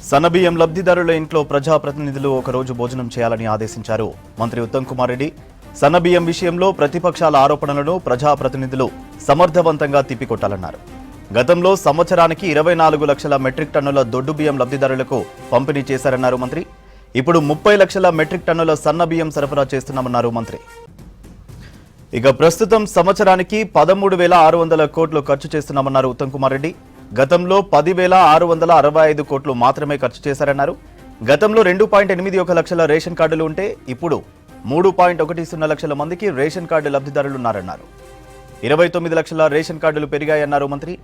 సన్నబియ్యం లబ్ధిదారుల ఇంట్లో ప్రజాప్రతినిధులు ఒకరోజు భోజనం చేయాలని ఆదేశించారు మంత్రి ఉత్తమ్ కుమార్ రెడ్డి. సన్నబియ్యం విషయంలో ప్రతిపక్షాల ఆరోపణలను ప్రజాప్రతినిధులు సమర్థవంతంగా తిప్పికొట్టాలన్నారు. గతంలో సంవత్సరానికి 24 లక్షల మెట్రిక్ టన్నుల దొడ్డు బియ్యం లబ్ధిదారులకు పంపిణీ చేశారన్నారు మంత్రి. ఇప్పుడు 30 లక్షల మెట్రిక్ టన్నుల సన్నబియ్యం సరఫరా చేస్తున్నామన్నారు మంత్రి. ఇక ప్రస్తుతం సంవత్సరానికి 13,600 కోట్లు ఖర్చు చేస్తున్నామన్నారు ఉత్తమ్ కుమార్ రెడ్డి. గతంలో 10,665 కోట్లు మాత్రమే ఖర్చు చేశారన్నారు. గతంలో 2.81 లక్షల రేషన్ కార్డులు ఉంటే ఇప్పుడు 3.10 లక్షల మందికి రేషన్ కార్డు లబ్ధిదారులున్నారన్నారు. 29 లక్షల రేషన్ కార్డులు పెరిగాయన్నారు మంత్రి.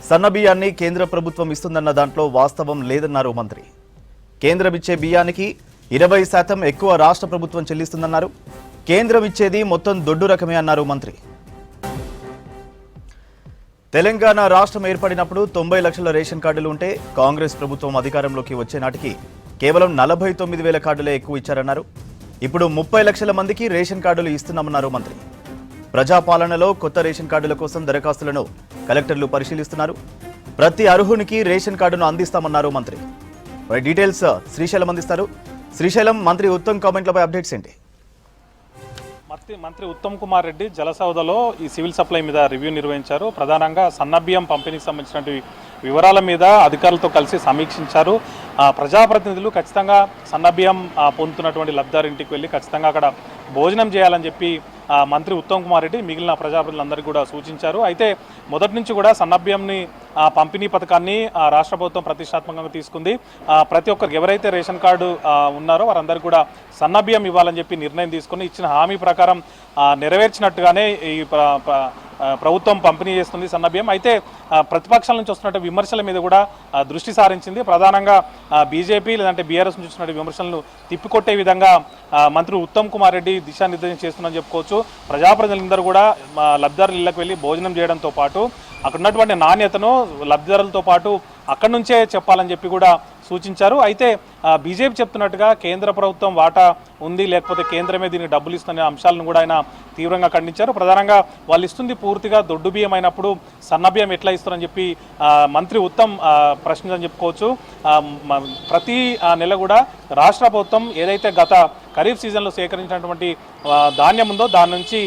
సన్నబియ్యాన్ని కేంద్ర ప్రభుత్వం ఇస్తుందన్న దాంట్లో వాస్తవం లేదన్నారు మంత్రి. కేంద్రం ఇచ్చే బియ్యానికి 20% ఎక్కువ రాష్ట్ర ప్రభుత్వం చెల్లిస్తుందన్నారు. కేంద్రం ఇచ్చేది మొత్తం దొడ్డు రకమే అన్నారు మంత్రి. తెలంగాణ రాష్ట్రం ఏర్పడినప్పుడు 90 లక్షల రేషన్ కార్డులు ఉంటే కాంగ్రెస్ ప్రభుత్వం అధికారంలోకి వచ్చే నాటికి కేవలం 49,000 కార్డులే ఎక్కువ ఇచ్చారన్నారు. ఇప్పుడు 30 లక్షల మందికి రేషన్ కార్డులు ఇస్తున్నామన్నారు మంత్రి. ప్రజాపాలనలో కొత్త రేషన్ కార్డుల కోసం దరఖాస్తులను కలెక్టర్లు పరిశీలిస్తున్నారు. ప్రతి అర్హునికి రేషన్ కార్డును అందిస్తామన్నారు మంత్రి. డీటెయిల్స్ శ్రీశైలం అందిస్తారు. శ్రీశైలం, మంత్రి ఉత్తమ్ కామెంట్లపై అప్డేట్స్ ఏంటి? మంత్రి ఉత్తమ్ కుమార్ రెడ్డి జలసౌదలో ఈ సివిల్ సప్లై మీద రివ్యూ నిర్వహించారు. ప్రధానంగా సన్నబియ్యం పంపిణీకి సంబంధించినటువంటి వివరాల మీద అధికారులతో కలిసి సమీక్షించారు. ప్రజాప్రతినిధులు ఖచ్చితంగా సన్నబియ్యం పొందుతున్నటువంటి లబ్ధిదారింటికి వెళ్ళి ఖచ్చితంగా అక్కడ భోజనం చేయాలని చెప్పి మంత్రి ఉత్తమ్ కుమార్ రెడ్డి మిగిలిన ప్రజాప్రతినిధులందరికీ కూడా సూచించారు. అయితే మొదటి నుంచి కూడా సన్నబియ్యంని పంపిణీ పథకాన్ని రాష్ట్ర ప్రభుత్వం ప్రతిష్టాత్మకంగా తీసుకుంది. ప్రతి ఒక్కరికి ఎవరైతే రేషన్ కార్డు ఉన్నారో వారందరికీ కూడా సన్నబియ్యం ఇవ్వాలని చెప్పి నిర్ణయం తీసుకుని ఇచ్చిన హామీ ప్రకారం నెరవేర్చినట్టుగానే ఈ ప్రభుత్వం పంపిణీ చేస్తుంది సన్నబియ్యం. అయితే ప్రతిపక్షాల నుంచి వస్తున్నట్టు విమర్శల మీద కూడా దృష్టి సారించింది. ప్రధానంగా బీజేపీ లేదంటే బీఆర్ఎస్ నుంచి వస్తున్నట్టు విమర్శలను తిప్పికొట్టే విధంగా మంత్రి ఉత్తమ్ కుమార్ రెడ్డి దిశానిర్దేశం చేస్తున్నారని చెప్పుకోవచ్చు. ప్రజాప్రతినిధులందరూ కూడా లబ్ధిదారుల ఇళ్లకు వెళ్ళి భోజనం చేయడంతో పాటు అక్కడ ఉన్నటువంటి నాణ్యతను లబ్ధిదారులతో పాటు అక్కడి నుంచే చెప్పాలని చెప్పి కూడా సూచించారు. అయితే బీజేపీ చెప్తున్నట్టుగా కేంద్ర ప్రభుత్వం వాటా ఉంది, లేకపోతే కేంద్రమే దీనికి డబ్బులు ఇస్తున్న అంశాలను కూడా ఆయన తీవ్రంగా ఖండించారు. ప్రధానంగా వాళ్ళు ఇస్తుంది పూర్తిగా దొడ్డు బియ్యం అయినప్పుడు సన్నబియ్యం ఎట్లా ఇస్తారని చెప్పి మంత్రి ఉత్తమ్ ప్రశ్నించని చెప్పుకోవచ్చు. ప్రతి నెల కూడా రాష్ట్ర ప్రభుత్వం ఏదైతే గత ఖరీఫ్ సీజన్లో సేకరించినటువంటి ధాన్యం ఉందో దాని నుంచి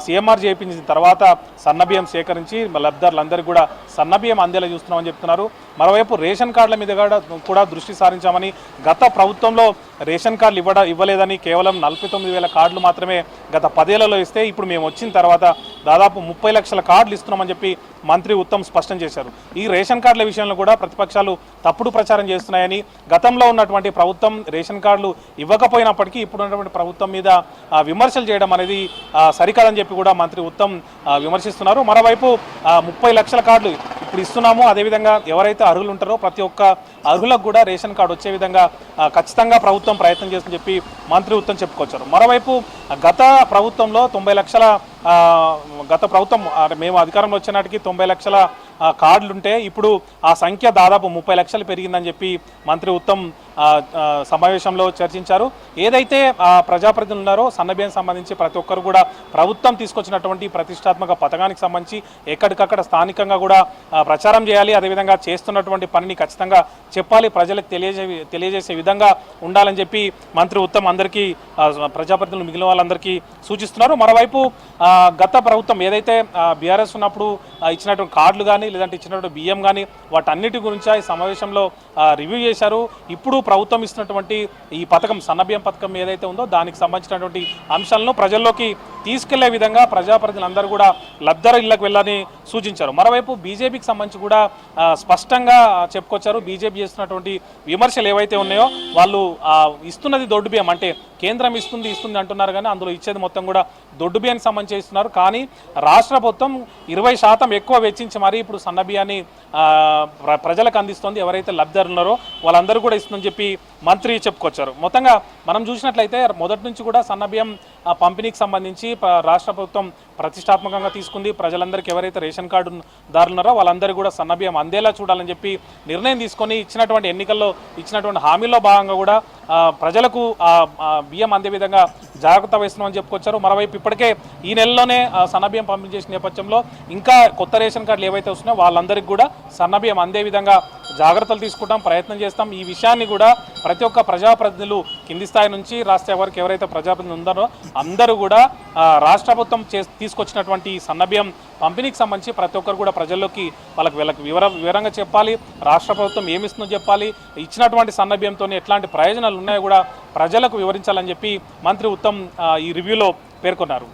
సీఎంఆర్ చేయించిన తర్వాత సన్నబియ్యం సేకరించి లబ్ధిదారులందరికీ కూడా సన్నబియ్యం అందేలా చూస్తున్నామని చెప్తున్నారు. మరోవైపు రేషన్ కార్డుల మీద కూడా దృష్టి సారించామని, గత ప్రభుత్వంలో రేషన్ కార్డులు ఇవ్వలేదని కేవలం 49,000 కార్డులు మాత్రమే గత 10 ఏళ్లలో ఇస్తే ఇప్పుడు మేము వచ్చిన తర్వాత దాదాపు 30 లక్షల కార్డులు ఇస్తున్నామని చెప్పి మంత్రి ఉత్తమ్ స్పష్టం చేశారు. ఈ రేషన్ కార్డుల విషయంలో కూడా ప్రతిపక్షాలు తప్పుడు ప్రచారం చేస్తున్నాయని, గతంలో ఉన్నటువంటి ప్రభుత్వం రేషన్ కార్డులు ఇవ్వకపోయినప్పటికీ ఇప్పుడు ఉన్నటువంటి ప్రభుత్వం మీద విమర్శలు చేయడం అనేది సరికాదని చెప్పి కూడా మంత్రి ఉత్తమ్ విమర్శిస్తున్నారు. మరోవైపు 30 లక్షల కార్డులు ఇప్పుడు ఇస్తున్నాము. అదేవిధంగా ఎవరైతే అర్హులు ఉంటారో ప్రతి ఒక్క అర్హులకు కూడా రేషన్ కార్డు వచ్చే విధంగా ఖచ్చితంగా ప్రభుత్వం ప్రయత్నం చేస్తుందని చెప్పి మంత్రి ఉత్తమ్ చెప్పుకొచ్చారు. మరోవైపు గత ప్రభుత్వంలో 90 లక్షల గత ప్రభుత్వం మేము అధికారంలో వచ్చే నాటికి 90 లక్షల కార్డులుంటే ఇప్పుడు ఆ సంఖ్య దాదాపు 30 లక్షలు పెరిగిందని చెప్పి మంత్రి ఉత్తమ్ సమావేశంలో చర్చించారు. ఏదైతే ప్రజాప్రతినిధులు ఉన్నారో సన్నబియ్యం సంబంధించి ప్రతి ఒక్కరు కూడా ప్రభుత్వం తీసుకొచ్చినటువంటి ప్రతిష్టాత్మక పథకానికి సంబంధించి ఎక్కడికక్కడ స్థానికంగా కూడా ప్రచారం చేయాలి. అదేవిధంగా చేస్తున్నటువంటి పనిని ఖచ్చితంగా చెప్పాలి, ప్రజలకు తెలియజేసే విధంగా ఉండాలని చెప్పి మంత్రి ఉత్తమ్ అందరికీ ప్రజాప్రతినిధులు మిగిలిన వాళ్ళందరికీ సూచిస్తున్నారు. మరోవైపు గత ప్రభుత్వం ఏదైతే బీఆర్ఎస్ ఉన్నప్పుడు ఇచ్చినటువంటి కార్డులు కానీ లేదంటే ఇచ్చినటువంటి బియ్యం కానీ వాటన్నిటి గురించి ఈ సమావేశంలో రివ్యూ చేశారు. ఇప్పుడు ప్రభుత్వం ఇస్తున్నటువంటి ఈ పథకం సన్నబియ్యం పథకం ఏదైతే ఉందో దానికి సంబంధించినటువంటి అంశాలను ప్రజల్లోకి తీసుకెళ్లే విధంగా ప్రజాప్రతినిధులందరూ కూడా లబ్ధిదారు ఇళ్లకు వెళ్ళాలని సూచించారు. మరోవైపు బీజేపీకి సంబంధించి కూడా స్పష్టంగా చెప్పుకొచ్చారు. బీజేపీ చేస్తున్నటువంటి విమర్శలు ఏవైతే ఉన్నాయో వాళ్ళు ఇస్తున్నది దొడ్డు బియ్యం అంటే కేంద్రం ఇస్తుంది అంటున్నారు కానీ అందులో ఇచ్చేది మొత్తం కూడా దొడ్డు బియ్యానికి సంబంధించి ఇస్తున్నారు. కానీ రాష్ట్ర ప్రభుత్వం 20% ఎక్కువ వెచ్చించి మరీ ఇప్పుడు సన్నబియ్యాన్ని ప్రజలకు అందిస్తుంది. ఎవరైతే లబ్ధిదారులు ఉన్నారో వాళ్ళందరూ కూడా ఇస్తుందని చెప్పి మంత్రి చెప్పుకొచ్చారు. మొత్తంగా మనం చూసినట్లయితే మొదటి నుంచి కూడా సన్నబియ్యం పంపిణీకి సంబంధించి రాష్ట్ర ప్రభుత్వం ప్రతిష్టాత్మకంగా తీసుకుంది. ప్రజలందరికీ ఎవరైతే రేషన్ కార్డు దారులు ఉన్నారో వాళ్ళందరూ కూడా సన్నబియ్యం అందేలా చూడాలని చెప్పి నిర్ణయం తీసుకొని ఇచ్చినటువంటి ఎన్నికల్లో ఇచ్చినటువంటి హామీల్లో భాగంగా కూడా ప్రజలకు బియ్యం అందే విధంగా జాగ్రత్త వహిస్తున్నామని చెప్పుకొచ్చారు. మరోవైపు ఇప్పటికే ఈ నెలలోనే సన్నబియ్యం పంపిణీ చేసిన నేపథ్యంలో ఇంకా కొత్త రేషన్ కార్డులు ఏవైతే వస్తున్నాయో వాళ్ళందరికీ కూడా సన్నబియ్యం అందే విధంగా జాగ్రత్తలు తీసుకుంటాం, ప్రయత్నం చేస్తాం. ఈ విషయాన్ని కూడా ప్రతి ఒక్క ప్రజాప్రతినిధులు కింది స్థాయి నుంచి రాష్ట్ర వరకు ఎవరైతే ప్రజాప్రతినిధులు ఉన్నారో అందరూ కూడా రాష్ట్ర ప్రభుత్వం తీసుకొచ్చినటువంటి సన్నబియ్యం పంపిణీకి సంబంధించి ప్రతి ఒక్కరు కూడా ప్రజల్లోకి వీళ్ళకి వివరంగా చెప్పాలి. రాష్ట్ర ప్రభుత్వం ఏమిస్తుందో చెప్పాలి. ఇచ్చినటువంటి సన్నబియ్యంతో ఎట్లాంటి ప్రయోజనాలు ఉన్నాయో కూడా ప్రజలకు వివరించాలని చెప్పి మంత్రి ఉత్తమ్ ఈ రివ్యూలో పేర్కొన్నారు.